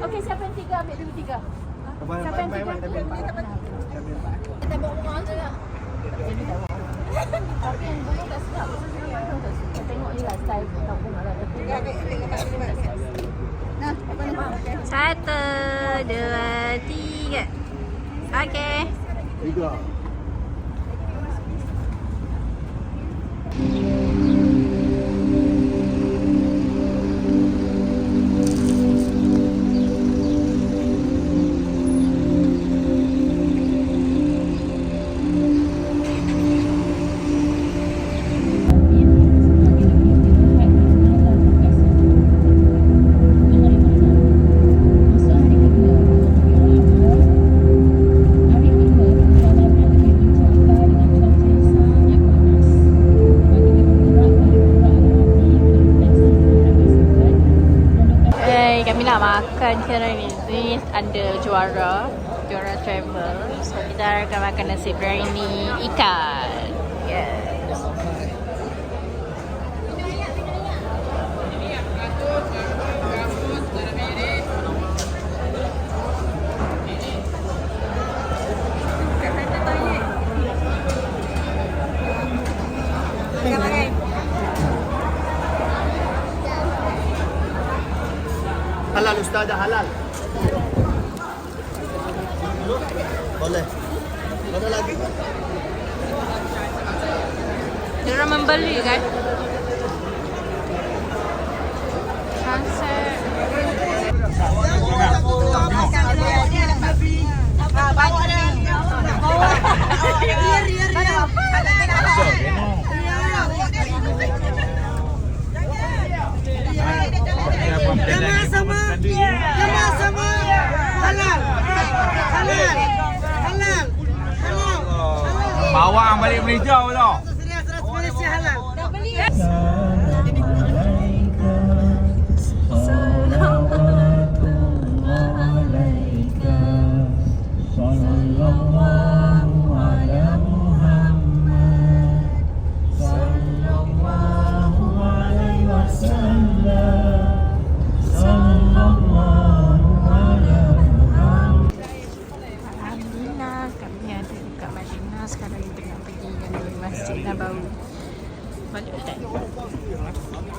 Okey, siapa yang tiga ambil dulu tiga. Siapa yang tiga? Kita bawa rumah je lah. Jadi tak bawa. Tapi yang dulu tak sedap. Kita tengok je lah style kampung lah. Tapi nah, apa nama? Satu, dua, tiga. Okey. Tiga. Makan sekarang ni ada juara travel. So kita akan makan nasi biryani ikan. Yes. Halal Ustaz, halal. Boleh. Mana lagi? Diorang membeli kan? Sunset. Sama halal. Bawa balik Malaysia tau. Malaysia halal. Dah beli.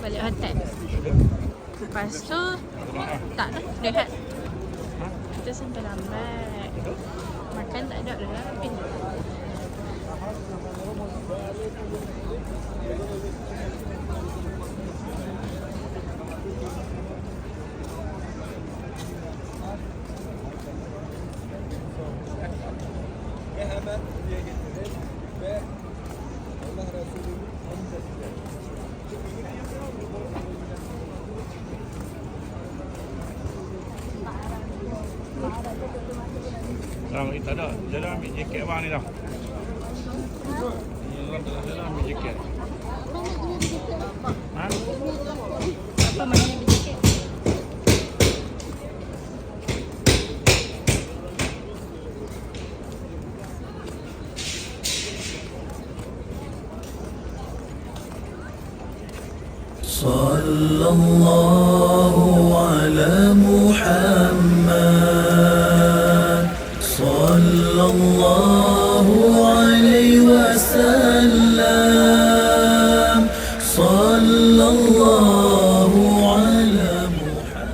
Balik hotel. Lepas tu tak lah, rehat. Kita sampai lambat. Makan tak ada dah habis. Tak ada. Jalan ambil jaket abang ni dah. Jalan ambil jaket. Ha? Apa maknanya berjaket? Sallallahu ala Muhammad, sallallahu alaihi wasallam, sallallahu ala Muhammad.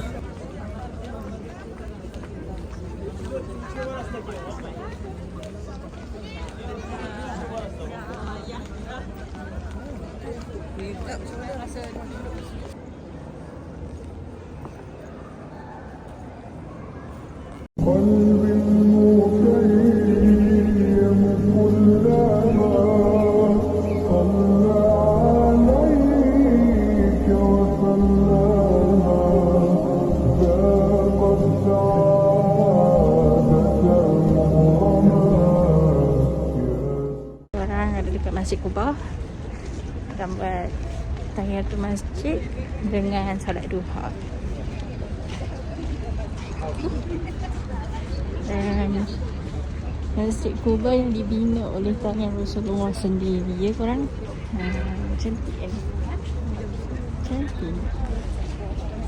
Masjid Quba, gambar tahiyatul masjid dengan salat duha. Dan Masjid Quba yang dibina oleh tangan Rasulullah sendiri, ya korang. Cantik kan? Cantik.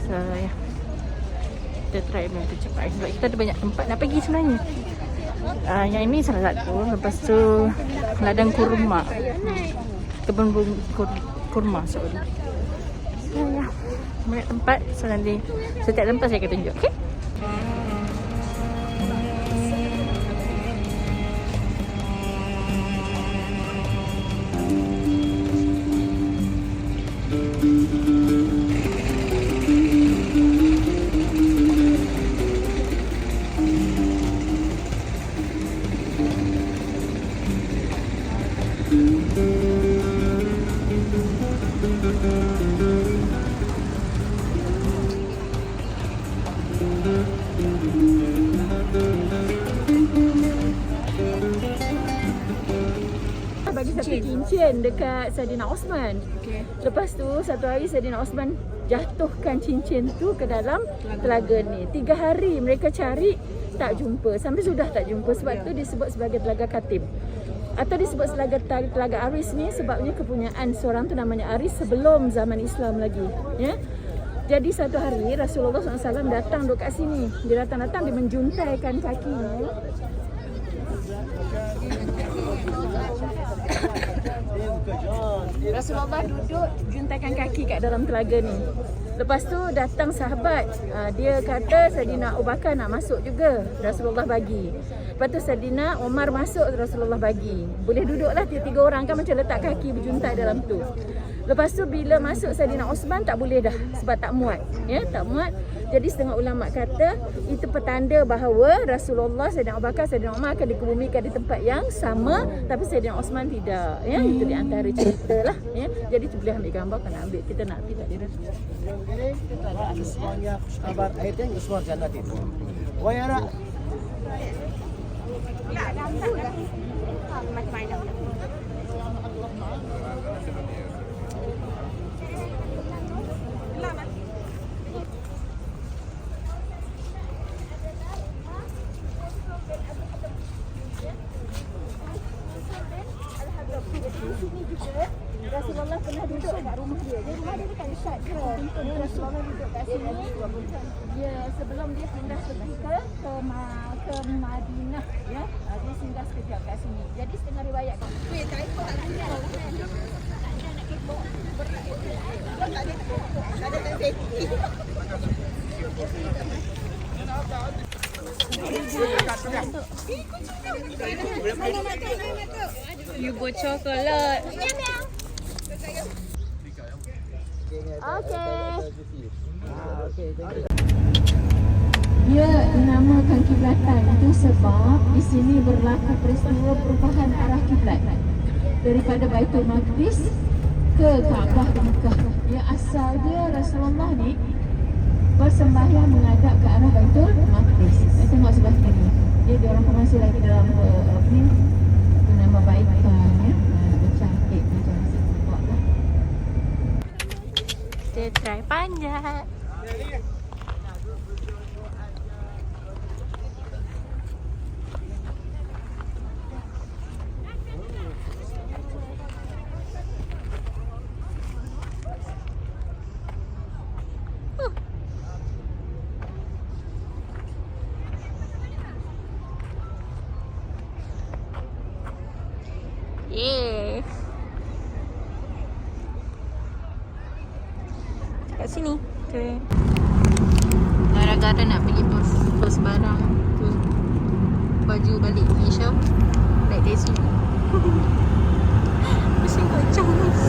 So ya, kita try dulu tu cepat sebab kita ada banyak tempat nak pergi sebenarnya. Yang ini salah satu. Lepas tu ladang kurma, kebun kurma. Sorry. Ya. Banyak tempat. So nanti setiap tempat saya akan tunjuk. Okay? Bagi satu cincin dekat Saidina Osman. Lepas tu satu hari Saidina Osman jatuhkan cincin tu ke dalam telaga ni. 3 hari mereka cari tak jumpa. Sampai sudah tak jumpa. Sebab tu disebut sebagai telaga Katim. Atau disebut sebagai telaga Aris ni sebabnya kepunyaan seorang tu namanya Aris sebelum zaman Islam lagi. Ya. Jadi satu hari Rasulullah SAW datang duduk kat sini. Dia datang-datang, dia menjuntaikan kakinya. Rasulullah duduk juntaikan kaki kat dalam telaga ni. Lepas tu datang sahabat, dia kata Saidina Abu Bakar nak masuk juga, Rasulullah bagi. Lepas tu Saidina Umar masuk, Rasulullah bagi. Boleh duduklah 3 orang kan, macam letak kaki berjuntai dalam tu. Lepas tu bila masuk Saidina Osman tak boleh dah sebab tak muat, ya, tak muat. Jadi setengah ulama kata itu petanda bahawa Rasulullah, Saidina Abu Bakar, Saidina Umar akan dikebumikan di tempat yang sama, tapi Saidina Osman tidak, ya. Itu di antara ceritalah, ya. Jadi tu boleh ambil gambar, kan ambil, kita nak tidak dia. Ini semuanya kabar ayatnya Usman Jannat itu. Wayara. Rasulullah pernah duduk kat rumah dia. Jadi rumah dia dekat Syad je. Rasulullah duduk kat sini. Dia sebelum dia pindah ke Madinah, ya. Dia singgah sekejap kat sini. Jadi setengah riwayat. Weh, tak ikut tak tinggal. Tak nak kepo. Tak ada safety. You bocor kelot. Dia dinamakan kiblatan itu sebab di sini berlaku peristiwa perubahan arah kiblat daripada Baitul Maqdis ke Kaabah di Mekah. Ya, asal dia Rasulullah ni bersembahyang menghadap ke arah Baitul Maqdis. Saya tengok sebelah sini. Dia diorang pun masih lagi dalam ni nama baikan, ya. Bercantik macam nasi kuat lah. Kita try panjat. Yeah. Kat sini. Okay. Gara-gara nak pergi post barang tu baju balik Malaysia. Naik dari sini. Pusing kocok guys.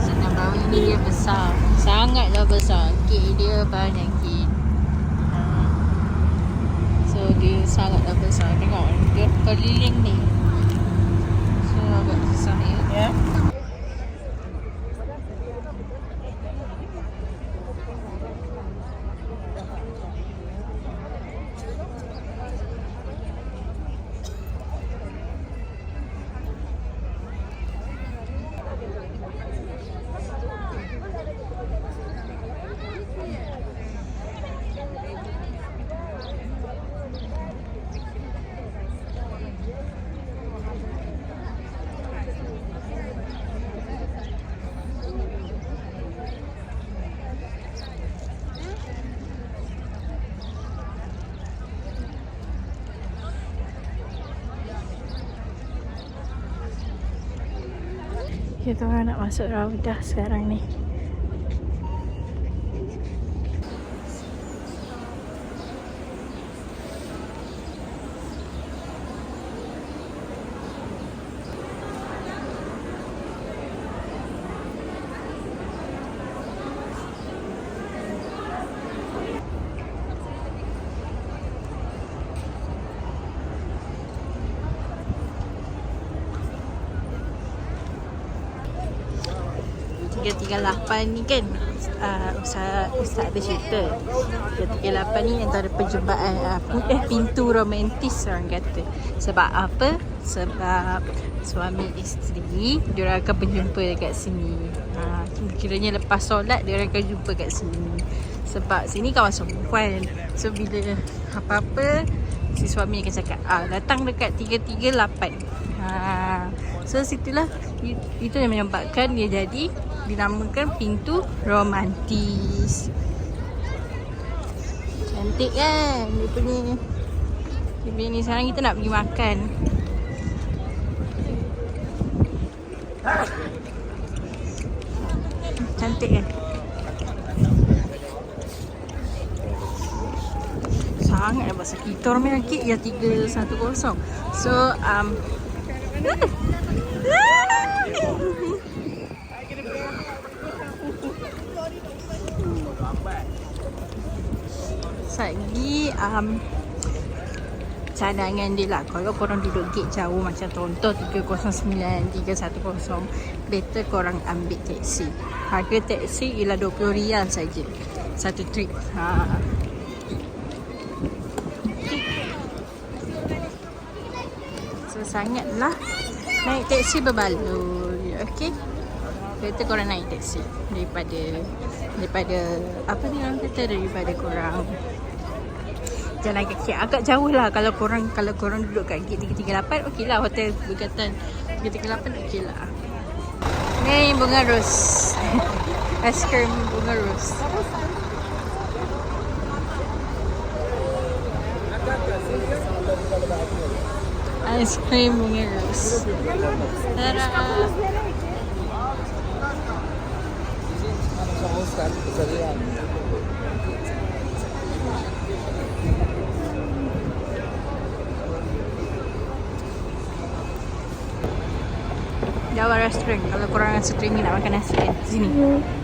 Senang bawa ini dia besar. Sangatlah besar. Kek dia banyak kek. So dia sangatlah besar. Tengok dia keliling ni. Agak susah ya. Kita orang nak masuk Raudah sekarang ni. Tiga 38 ni kan, Ustaz ada cerita 338 ni antara perjumpaan pintu romantis orang kata. Sebab apa? Sebab suami isteri diorang akan berjumpa dekat sini. Kiranya lepas solat diorang akan jumpa kat sini. Sebab sini kawasan perempuan. So bila apa-apa si suami akan cakap datang dekat 338. So situlah itu yang menyebabkan dia jadi dinamakan pintu romantis. Cantik kan dia punya ni. Sekarang kita nak pergi makan. Cantik kan? Sangat pasal kita orang main kek yang 310. So lagi cadangan dia lah. Kalau korang duduk gate jauh macam contoh 309, 310, better korang ambil taksi. Harga taksi ialah RM20 saja satu trip. So sangatlah naik taksi berbaloi. Okay, better korang naik taksi daripada apa ni orang kata, daripada korang jalan kaki. Agak jauh lah kalau korang duduk kat gate 338. Okey lah, hotel berkaitan 338 okey lah. Ni bunga ros. Aiskrim bunga ros. Aiskrim bunga ros. Tara. Jawa Restaurant. Kalau korang rasa teringin nak makan nasi kan, sini.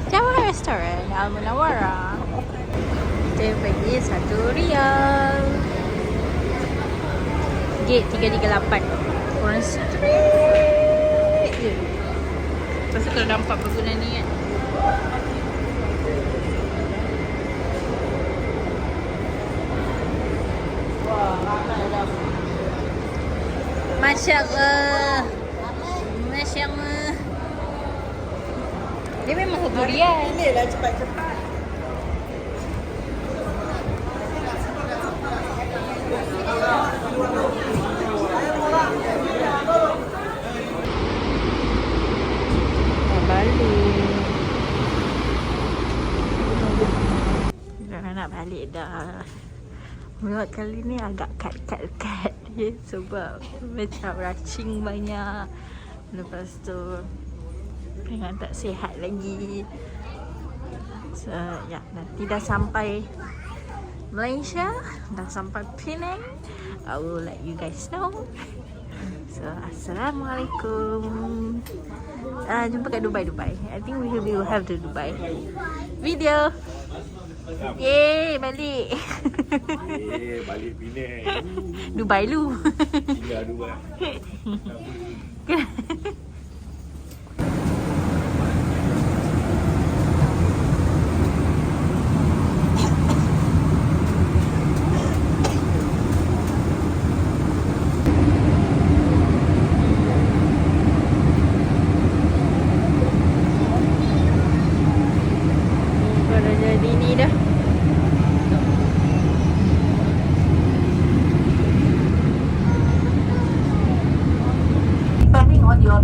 Jawa Restaurant Al Munawwarah. Kita pergi RM1. Gate 338. Korang straight je. Lepas tu kalau nampak bangunan ni kan, Masya Allah. Masya Allah. Dia memang durian. Inilah cepat-cepat. Nak balik dah. Mula kali ni agak kat sebab macam racing banyak. Lepas tu dengan tak sihat lagi. So ya, nanti dah sampai Malaysia, dah sampai Penang. I will let you guys know. So Assalamualaikum. Jumpa kat Dubai. I think we will have the Dubai video. Yeay, balik. Balik Penang. Dubai lu. Tinggal Dubai. Dah jadi ni dah. Depending on your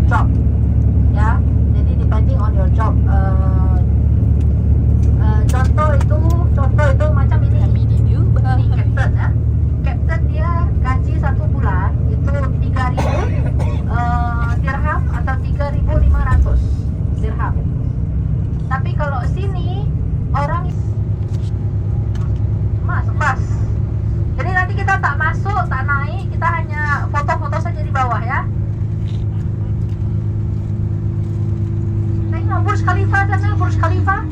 Burj Khalifa sana, Burj Khalifa.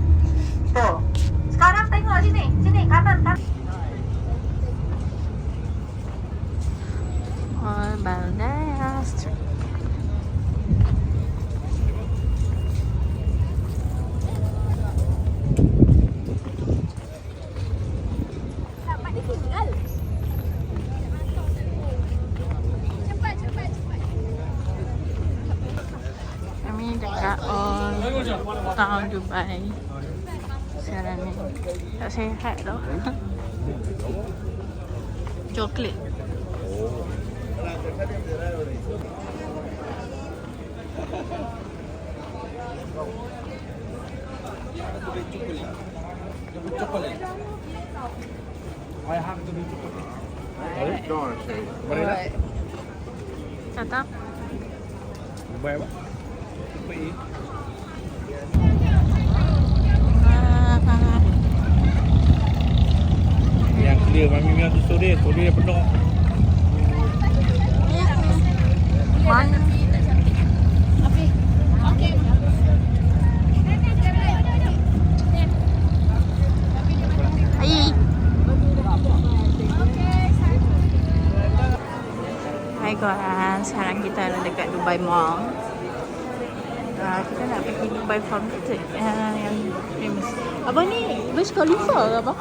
Tuh. Sekarang tengok sini, sini kanan kan. Balnea Street. Kami dekat Town Dubai sekarang ni. Tak sihat tau. Coklat. Datang. Dubai apa? Dubai. Yang clear mami punya tu story penuh. Mana? Hai korang, sekarang kita ada dekat Dubai Mall. Kita nak pergi Dubai Fountain yang famous. Apa ni? Burj Khalifa ke apa?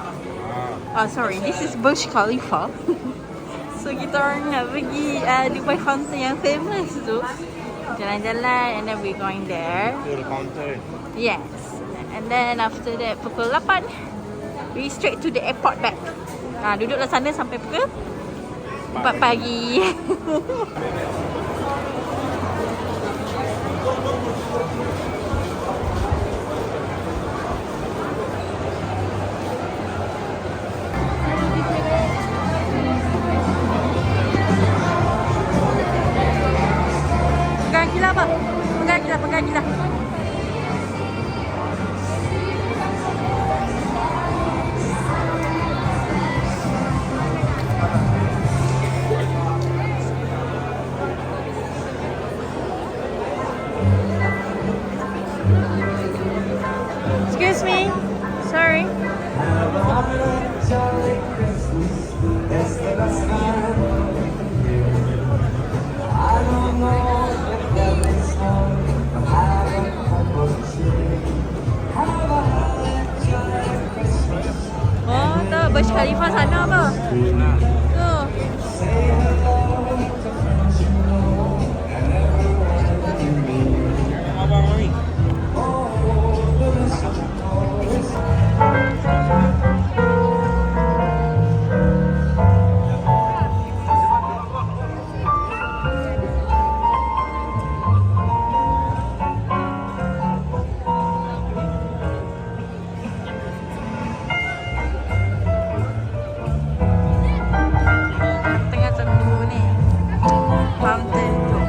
Sorry, this is Burj Khalifa. So kita orang nak pergi Dubai Fountain yang famous tu. Jalan-jalan and then we're going there. Full fountain. Yes. And then after that pukul 8 we straight to the airport back. Duduklah sana sampai pukul 4 pagi. Pegang gila apa? Pegang gila. Excuse me. Sorry. Oh, tu Burj Khalifa sana apa? Tu. Abang mami. Tengah tunggu ni fountain tu.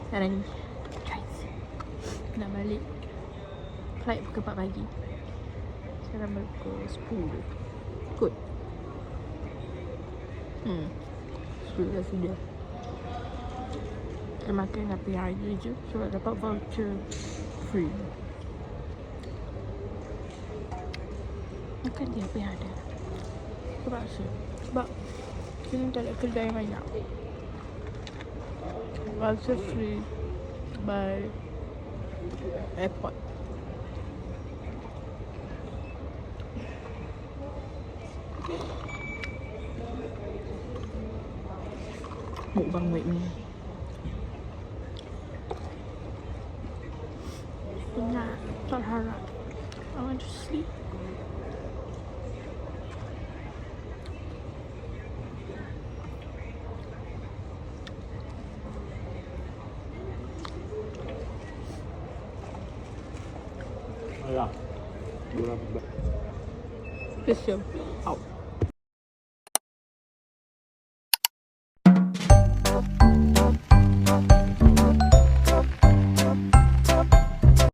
Sekarang ni nak balik. Flight pukul 4 pagi. Sekarang balik pukul 10 kot. 10 dah sudah. Kita makan tapi hari je sebab dapat voucher free. Makan dia apa yang ada. Terpaksa. Sebab sini tak ada kedai banyak. Voucher free by airport. Mukbang wait me. Nah, not hard. I want to sleep. Alah. This show out.